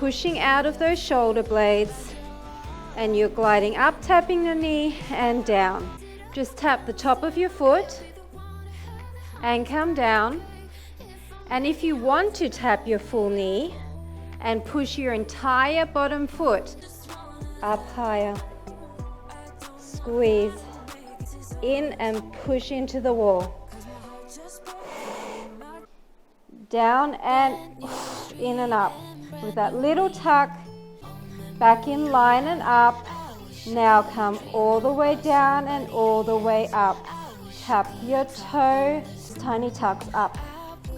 pushing out of those shoulder blades, and you're gliding up, tapping the knee and down. Just tap the top of your foot and come down. And if you want to tap your full knee and push your entire bottom foot up higher, squeeze in and push into the wall. Down and in and up. With that little tuck, back in line and up. Now come all the way down and all the way up. Tap your toe, tiny tucks up,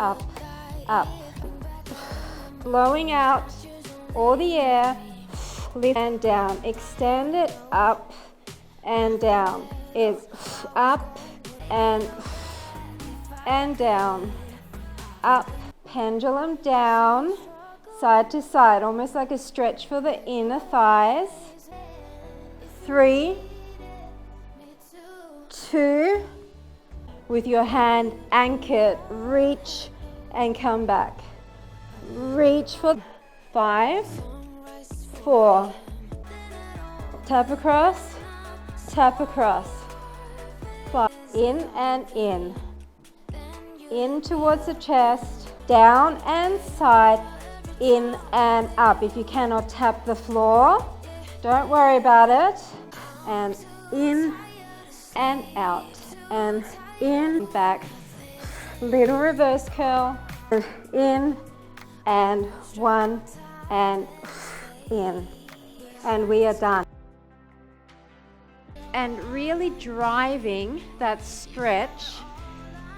up, up. Blowing out all the air, lift and down. Extend it up and down. It's up and down. Up, pendulum down, side to side, almost like a stretch for the inner thighs. 3, 2, with your hand anchored, reach and come back. Reach for 5, 4, tap across, 5, in and in towards the chest, down and side, in and up. If you cannot tap the floor, don't worry about it. And in and out, and in, back, little reverse curl, in and 1 and in, and we are done. And really driving that stretch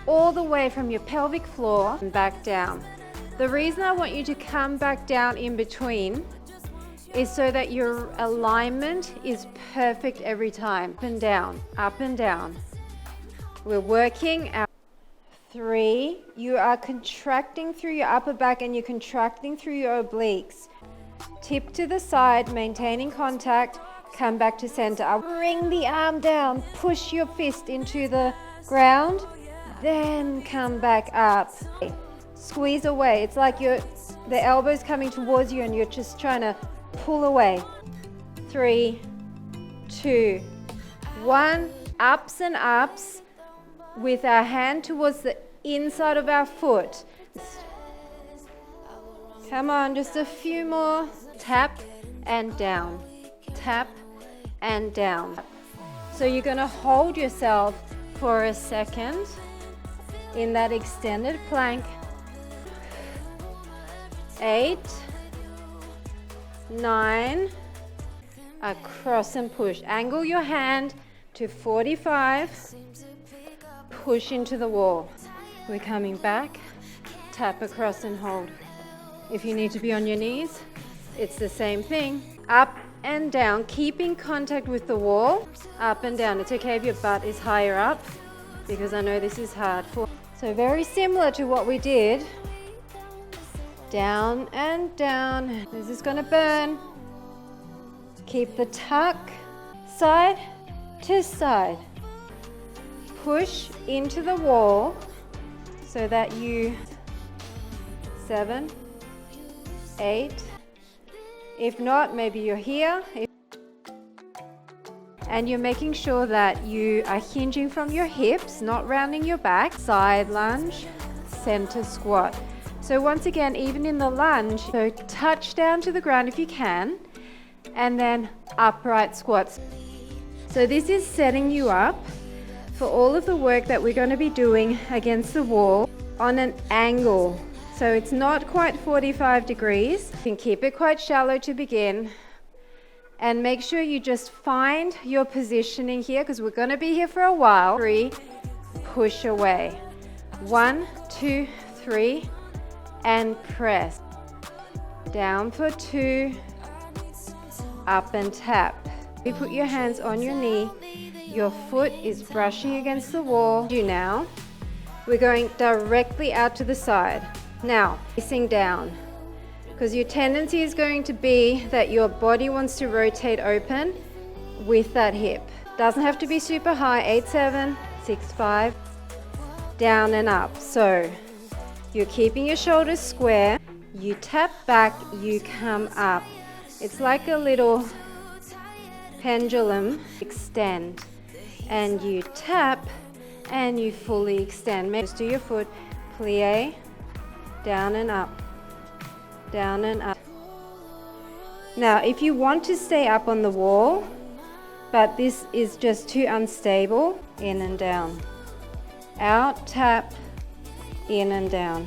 all the way from your pelvic floor and back down. The reason I want you to come back down in between is so that your alignment is perfect every time. Up and down, up and down. We're working out. 3, you are contracting through your upper back and you're contracting through your obliques. Tip to the side, maintaining contact, come back to center. Bring the arm down, push your fist into the ground, then come back up. Squeeze away. It's like the elbow's coming towards you and you're just trying to pull away. 3, 2, 1. Ups and ups with our hand towards the inside of our foot. Come on, just a few more. Tap and down. Tap and down. So you're going to hold yourself for a second in that extended plank. 8, 9, across and push. Angle your hand to 45, push into the wall. We're coming back, tap across and hold. If you need to be on your knees, it's the same thing. Up and down, keeping contact with the wall. Up and down. It's okay if your butt is higher up, because I know this is hard. So very similar to what we did. Down and down. This is going to burn. Keep the tuck, side to side. Push into the wall so that you 7, 8. If not, maybe you're here. And you're making sure that you are hinging from your hips, not rounding your back. Side lunge, center squat. So once again, even in the lunge, so touch down to the ground if you can, and then upright squats. So this is setting you up for all of the work that we're going to be doing against the wall on an angle. So it's not quite 45 degrees. You can keep it quite shallow to begin. And make sure you just find your positioning here, because we're going to be here for a while. 3, push away. 1, 2, 3, and press. Down for 2, up and tap. You put your hands on your knee. Your foot is brushing against the wall. Now, we're going directly out to the side. Now, facing down, because your tendency is going to be that your body wants to rotate open with that hip. Doesn't have to be super high. 8, 7, 6, 5, down and up. So you're keeping your shoulders square. You tap back, you come up. It's like a little pendulum. Extend. And you tap and you fully extend. Just do your foot plie, down and up, down and up. Now, if you want to stay up on the wall, but this is just too unstable, in and down. Out, tap, in and down.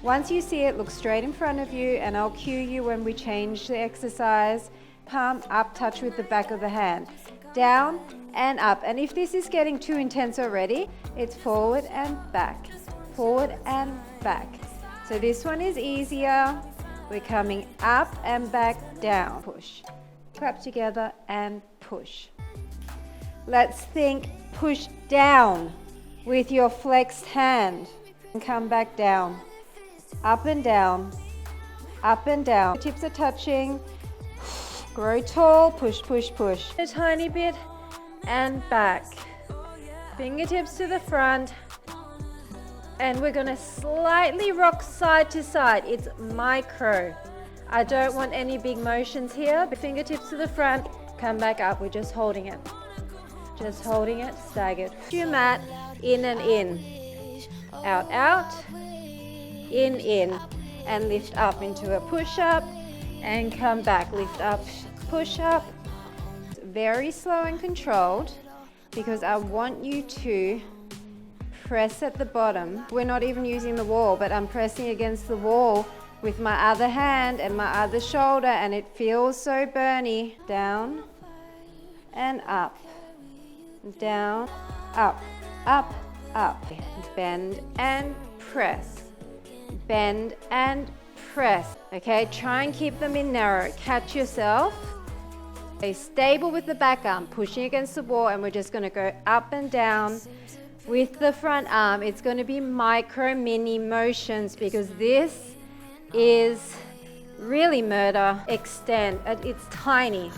Once you see it, look straight in front of you, and I'll cue you when we change the exercise. Palm up, touch with the back of the hand. Down and up. And if this is getting too intense already, it's forward and back, forward and back. So this one is easier. We're coming up and back, down, push. Clap together and push. Let's think push down with your flexed hand. And come back down. Up and down, up and down. Tips are touching. Grow tall, push, push, push. A tiny bit and back. Fingertips to the front. And we're gonna slightly rock side to side. It's micro. I don't want any big motions here. Fingertips to the front, come back up. We're just holding it. Just holding it, staggered. Your mat, in and in. Out, out, in, and lift up into a push-up, and come back, lift up, push-up. Very slow and controlled, because I want you to press at the bottom. We're not even using the wall, but I'm pressing against the wall with my other hand and my other shoulder, and it feels so burny. Down and up, down, up, up, up. Bend and press. Bend and press. Okay, try and keep them in narrow. Catch yourself. Stay stable with the back arm, pushing against the wall, and we're just going to go up and down with the front arm. It's going to be micro mini motions, because this is really murder. Extend. It's tiny.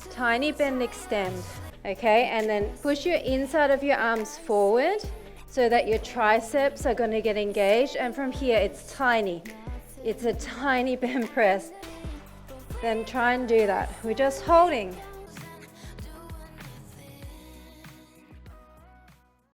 Tiny bend, extend. Okay, and then push your inside of your arms forward so that your triceps are going to get engaged. And from here, it's tiny. It's a tiny bend press. Then try and do that. We're just holding.